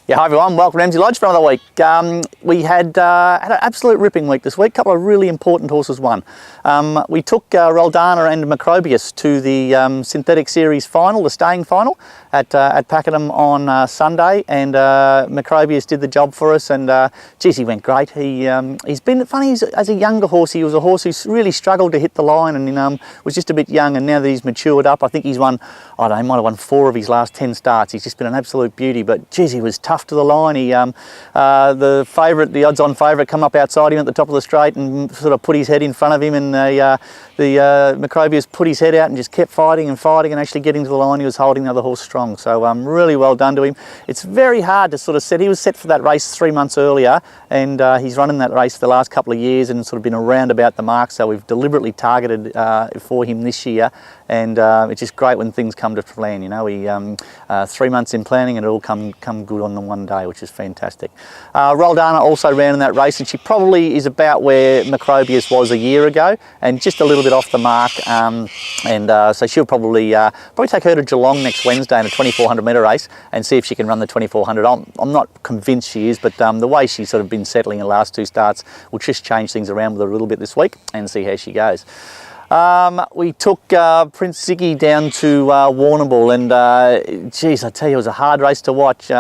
Yeah, hi everyone, welcome to Emsley Lodge for another week. We had an absolute ripping week this week. A couple of really important horses won. We took Roldana and Macrobius to the synthetic series final, the staying final at Pakenham on Sunday, and Macrobius did the job for us, and geez, he went great. He's been funny as a younger horse. He was a horse who really struggled to hit the line and was just a bit young, and now that he's matured up, I think he's won, I don't know, he might have won 4 of his last 10 starts. He's just been an absolute beauty, but geez, he was tough to the line. He, the odds-on favourite, come up outside him at the top of the straight and sort of put his head in front of him, and the Macrobius put his head out and just kept fighting and actually getting to the line. He was holding the other horse strong, so really well done to him. It's very hard to sort of set. He was set for that race 3 months earlier, and he's running that race the last couple of years and sort of been around about the mark, so we've deliberately targeted for him this year, and it's just great when things come to plan. You know, we 3 months in planning and it all come good on the one day, which is fantastic. Roldana also ran in that race, and she probably is about where Macrobius was a year ago, and just a little bit off the mark, so she'll probably take her to Geelong next Wednesday in a 2400 metre race and see if she can run the 2400. I'm not convinced she is, but the way she's sort of been settling in the last 2 starts, we'll just change things around with her a little bit this week and see how she goes. We took Prince Ziggy down to Warrnambool, and geez, I tell you, it was a hard race to watch.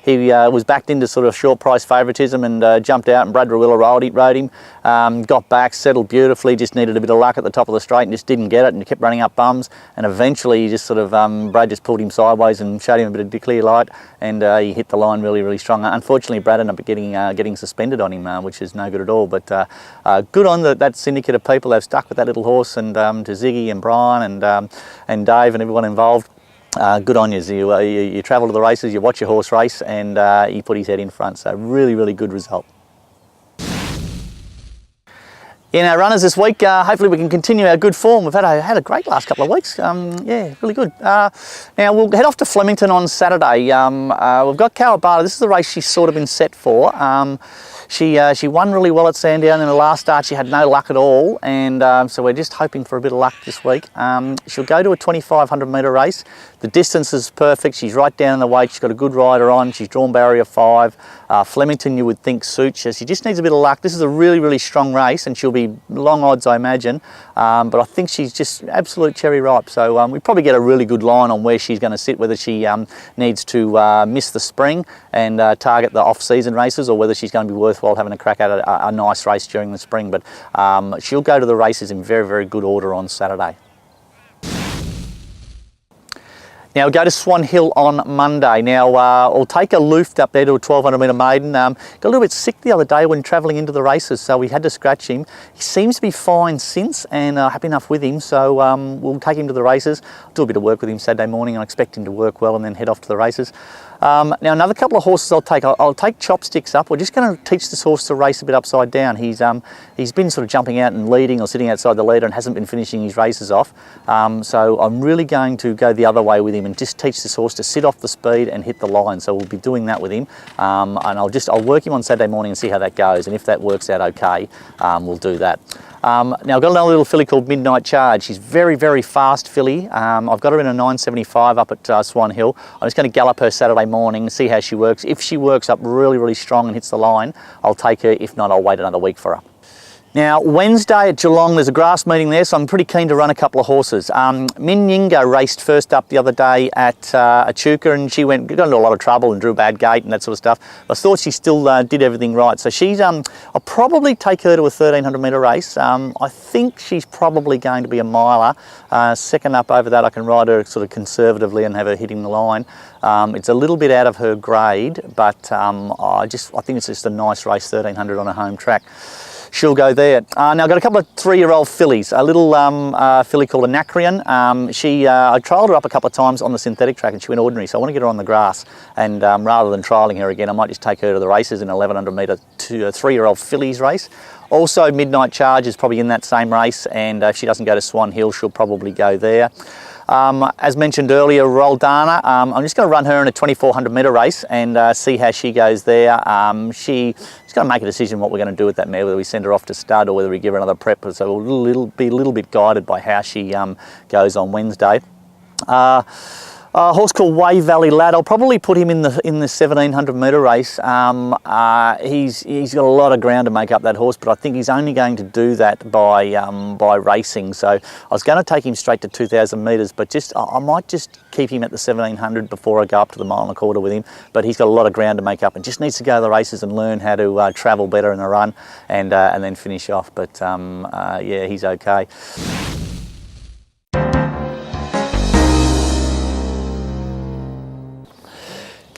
He was backed into sort of short price favouritism and jumped out, and Brad Rawiller rode him, got back, settled beautifully, just needed a bit of luck at the top of the straight and just didn't get it, and he kept running up bums, and eventually he just sort of, Brad just pulled him sideways and showed him a bit of clear light, and he hit the line really, really strong. Unfortunately, Brad ended up getting suspended on him, which is no good at all, but good on that syndicate of people. They've stuck with that little horse, and to Ziggy and Brian and Dave and everyone involved. Good on you. You travel to the races, you watch your horse race, and he put his head in front, so really, really good result. In our runners this week, hopefully we can continue our good form. We've had a great last couple of weeks. Yeah, really good. Now we'll head off to Flemington on Saturday. We've got Kawabata. This is the race she's sort of been set for. She won really well at Sandown. In the last start she had no luck at all, and so we're just hoping for a bit of luck this week. She'll go to a 2500 metre race. The distance is perfect. She's right down in the weight. She's got a good rider on. She's drawn barrier 5. Flemington, you would think, suits her. She just needs a bit of luck. This is a really, really strong race, and she'll be long odds, I imagine. But I think she's just absolute cherry ripe. So we probably get a really good line on where she's going to sit, whether she needs to miss the spring and target the off-season races, or whether she's going to be worthwhile having a crack at a nice race during the spring. But she'll go to the races in very, very good order on Saturday. Now we'll go to Swan Hill on Monday. Now we'll take a Luft up there to a 1200 metre maiden. Got a little bit sick the other day when travelling into the races, so we had to scratch him. He seems to be fine since, and happy enough with him, so we'll take him to the races. I'll do a bit of work with him Saturday morning, and I expect him to work well and then head off to the races. Now another couple of horses I'll take Chopsticks up. We're just going to teach this horse to race a bit upside down. He's been sort of jumping out and leading or sitting outside the leader and hasn't been finishing his races off. So I'm really going to go the other way with him and just teach this horse to sit off the speed and hit the line. So we'll be doing that with him, and I'll work him on Saturday morning and see how that goes. And if that works out okay, we'll do that. Now I've got another little filly called Midnight Charge. She's very, very fast filly. I've got her in a 975 up at Swan Hill. I'm just going to gallop her Saturday morning and see how she works. If she works up really, really strong and hits the line, I'll take her. If not, I'll wait another week for her. Now, Wednesday at Geelong, there's a grass meeting there, so I'm pretty keen to run a couple of horses. Min Yingo raced first up the other day at Echuca, and she got into a lot of trouble and drew a bad gate and that sort of stuff. I thought she still did everything right. So she's, I'll probably take her to a 1300 metre race. I think she's probably going to be a miler. Second up over that, I can ride her sort of conservatively and have her hitting the line. It's a little bit out of her grade, but I think it's just a nice race, 1300 on a home track. She'll go there. Now I've got a couple of 3-year-old fillies. A little filly called Anacreon. I trialled her up a couple of times on the synthetic track and she went ordinary, so I want to get her on the grass. And rather than trialling her again, I might just take her to the races in an 1100 metre to a 3-year-old fillies race. Also, Midnight Charge is probably in that same race, and if she doesn't go to Swan Hill, she'll probably go there. As mentioned earlier, Roldana, I'm just going to run her in a 2400 metre race and see how she goes there. She's going to make a decision what we're going to do with that mare, whether we send her off to stud or whether we give her another prep. So we'll be a little bit guided by how she goes on Wednesday. A horse called Wave Valley Lad. I'll probably put him in the 1700 metre race. He's got a lot of ground to make up, that horse, but I think he's only going to do that by racing. So I was going to take him straight to 2000 metres, but I might just keep him at the 1700 before I go up to the 1.25 mile with him. But he's got a lot of ground to make up and just needs to go to the races and learn how to travel better in the run and then finish off. But yeah, he's okay.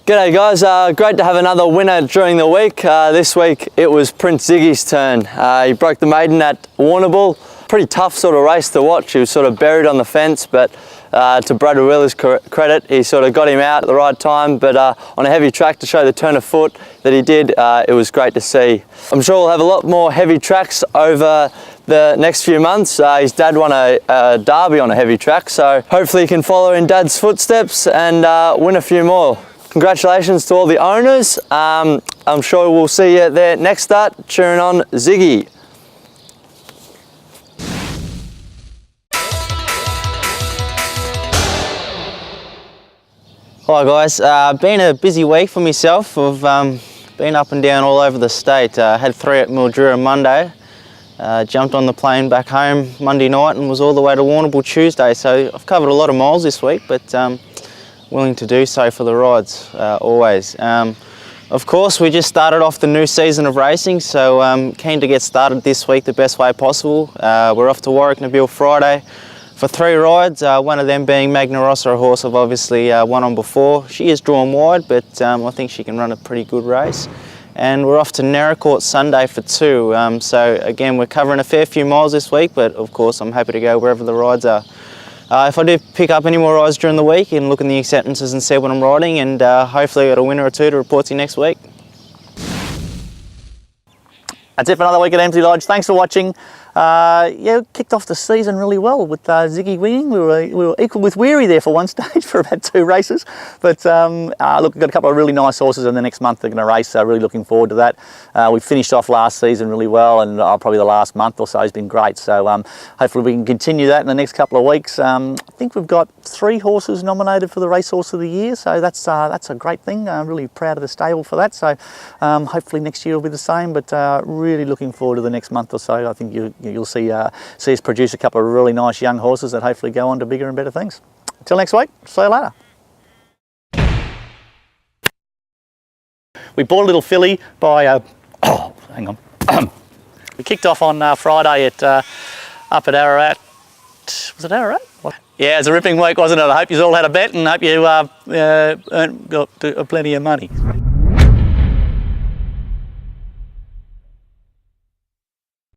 G'day guys, great to have another winner during the week. This week it was Prince Ziggy's turn. He broke the maiden at Warrnambool. Pretty tough sort of race to watch. He was sort of buried on the fence, but to Brad Willer's credit, he sort of got him out at the right time, but on a heavy track to show the turn of foot that he did, it was great to see. I'm sure we'll have a lot more heavy tracks over the next few months. His dad won a derby on a heavy track, so hopefully he can follow in Dad's footsteps and win a few more. Congratulations to all the owners. I'm sure we'll see you there next start, cheering on Ziggy. Hi guys, been a busy week for myself. I've been up and down all over the state. Had 3 at Mildura Monday, jumped on the plane back home Monday night and was all the way to Warrnambool Tuesday. So I've covered a lot of miles this week, but willing to do so for the rides, always. Of course, we just started off the new season of racing, so keen to get started this week the best way possible. We're off to Warwick-Nabil Friday for 3 rides, one of them being Magna Rossa, a horse I've obviously won on before. She is drawn wide, but I think she can run a pretty good race. And we're off to Naracoorte Sunday for 2. So again, we're covering a fair few miles this week, but of course I'm happy to go wherever the rides are. If I do pick up any more rides during the week, and look in the acceptances and see what I'm riding, and hopefully I got a winner or 2 to report to you next week. That's it for another week at Emsley Lodge. Thanks for watching. Yeah, kicked off the season really well with Ziggy winning. We were equal with Weary there for one stage for about 2 races. But look, we've got a couple of really nice horses in the next month they're going to race, so really looking forward to that. We finished off last season really well, and probably the last month or so has been great. So hopefully we can continue that in the next couple of weeks. I think we've got 3 horses nominated for the Racehorse of the Year, so that's a great thing. I'm really proud of the stable for that. So hopefully next year will be the same, but really looking forward to the next month or so. I think you'll see us produce a couple of really nice young horses that hopefully go on to bigger and better things. Until next week, see you later. We bought a little filly by, hang on. We kicked off on Friday at up at Ararat. Was it Ararat? What? Yeah, it was a ripping week, wasn't it? I hope you all had a bet and hope you got plenty of money.